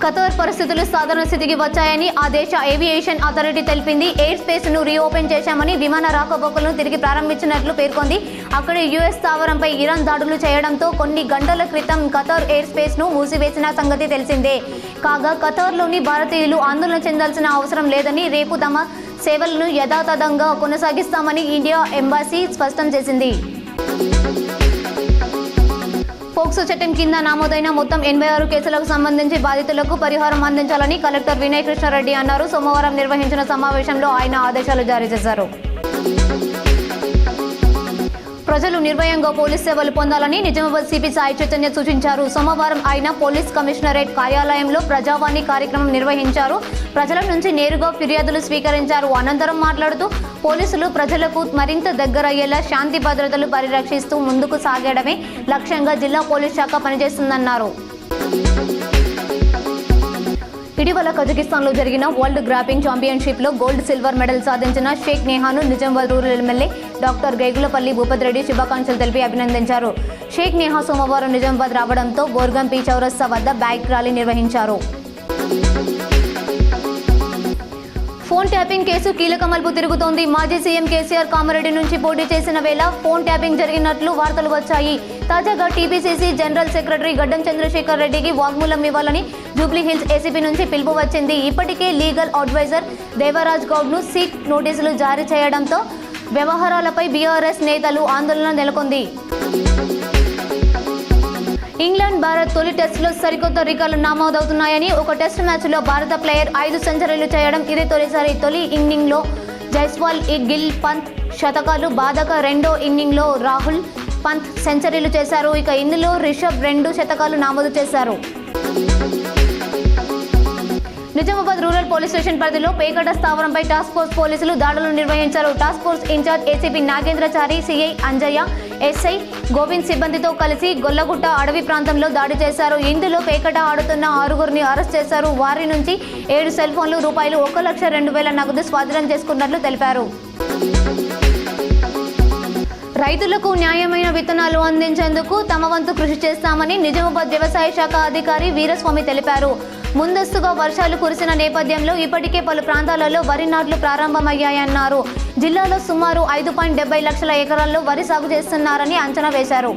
ఖతర్ పరిస్థితులు సాధారణ స్థితికి వచ్చాయని ఆ దేశ ఏవియేషన్ అథారిటీ తెలిపింది. ఎయిర్ స్పేస్ ను రీఓపెన్ చేశామని, విమాన రాకపోకలను తిరిగి ప్రారంభించినట్లు పేర్కొంది. అక్కడి యుఎస్ స్థావరంపై ఇరాన్ దాడులు చేయడంతో కొన్ని గంటల క్రితం ఖతర్ ఎయిర్ స్పేస్ ను మూసివేసిన సంగతి తెలిసిందే. కాగా ఖతర్లోని భారతీయులు ఆందోళన చెందాల్సిన అవసరం లేదని, రేపు తమ సేవలను యథాతథంగా కొనసాగిస్తామని ఇండియా ఎంబసీ స్పష్టం చేసింది. పోక్సో చట్టం కింద నమోదైన మొత్తం 86 కేసులకు సంబంధించి బాధితులకు పరిహారం అందించాలని కలెక్టర్ వినయ్ కృష్ణారెడ్డి అన్నారు. సోమవారం నిర్వహించిన సమావేశంలో ఆయన ఆదేశాలు జారీ చేశారు. ప్రజలు నిర్భయంగా పోలీస్ సేవలు పొందాలని నిజామాబాద్ సిపి సాయి చైతన్య సూచించారు. సోమవారం ఆయన పోలీస్ కమిషనరేట్ కార్యాలయంలో ప్రజావాణి కార్యక్రమం నిర్వహించారు. ప్రజల నుంచి నేరుగా ఫిర్యాదులు స్వీకరించారు. అనంతరం మాట్లాడుతూ పోలీసులు ప్రజలకు మరింత దగ్గరయ్యేలా శాంతి భద్రతలు పరిరక్షిస్తూ ముందుకు సాగడమే లక్ష్యంగా జిల్లా పోలీస్ శాఖ పనిచేస్తుందన్నారు. ఇటీవల కజకిస్తాన్లో జరిగిన వరల్డ్ గ్రాప్లింగ్ ఛాంపియన్షిప్లో గోల్డ్, సిల్వర్ మెడల్ సాధించిన షేక్ నేహాను Nizamabad rural MLA doctor Gegulapalli Bhupathi Reddy శుభాకాంక్షలు తెలిపి అభినందించారు. షేక్ నేహా సోమవారం నిజామాబాద్ రావడంతో బోర్గంపి చౌరస్తా వద్ద బైక్ ర్యాలీ నిర్వహించారు. ఫోన్ ట్యాపింగ్ కేసు కీలక మలుపు తిరుగుతోంది. మాజీ సీఎం కేసీఆర్ కామారెడ్డి నుంచి పోటీ చేసిన వేళ ఫోన్ ట్యాపింగ్ జరిగినట్లు వార్తలు వచ్చాయి. తాజాగా టీపీసీసీ జనరల్ సెక్రటరీ గడ్డం చంద్రశేఖర్ రెడ్డికి వాగ్మూలం ఇవ్వాలని జూబ్లీహిల్స్ ఏసీపీ నుంచి పిలుపు వచ్చింది. ఇప్పటికే లీగల్ అడ్వైజర్ దేవరాజ్ గౌడ్ను సీక్ నోటీసులు జారీ చేయడంతో వ్యవహారాలపై బీఆర్ఎస్ నేతలు ఆందోళన నెలకొంది. ఇంగ్లాండ్ భారత్ తొలి టెస్టులో సరికొత్త రికార్డులు నమోదవుతున్నాయని, ఒక టెస్ట్ మ్యాచ్లో భారత ప్లేయర్ 5 సెంచరీలు చేయడం ఇదే తొలిసారి. తొలి ఇన్నింగ్లో జైస్వాల్, గిల్, పంత్ శతకాలు బాదక, రెండో ఇన్నింగ్లో రాహుల్, పంత్ సెంచరీలు చేశారు. ఇక ఇందులో రిషబ్ 2 శతకాలు నమోదు చేశారు. నిజామాబాద్ రూరల్ పోలీస్ స్టేషన్ పరిధిలో పేకట స్థావరంపై టాస్క్ ఫోర్స్ పోలీసులు దాడులు నిర్వహించారు. Task force incharge ACP Nagendrachari, CI Anjaiah, SI Govind సిబ్బందితో కలిసి గొల్లగుట్ట అడవి ప్రాంతంలో దాడి చేశారు. ఇందులో పేకట ఆడుతున్న 6గురిని అరెస్ట్ చేశారు. వారి నుంచి 7 సెల్ ఫోన్లు, రూపాయలు 1,02,000 నగదు స్వాధీనం చేసుకున్నట్లు తెలిపారు. రైతులకు న్యాయమైన విత్తనాలు అందించేందుకు తమ వంతు కృషి చేస్తామని నిజామాబాద్ వ్యవసాయ శాఖ అధికారి వీరస్వామి తెలిపారు. ముందస్తుగా వర్షాలు కురిసిన నేపథ్యంలో ఇప్పటికే పలు ప్రాంతాలలో వరి నాట్లు ప్రారంభమయ్యాయన్నారు. జిల్లాలో సుమారు 5.70 లక్షల ఎకరాల్లో వరి సాగు చేస్తున్నారని అంచనా వేశారు.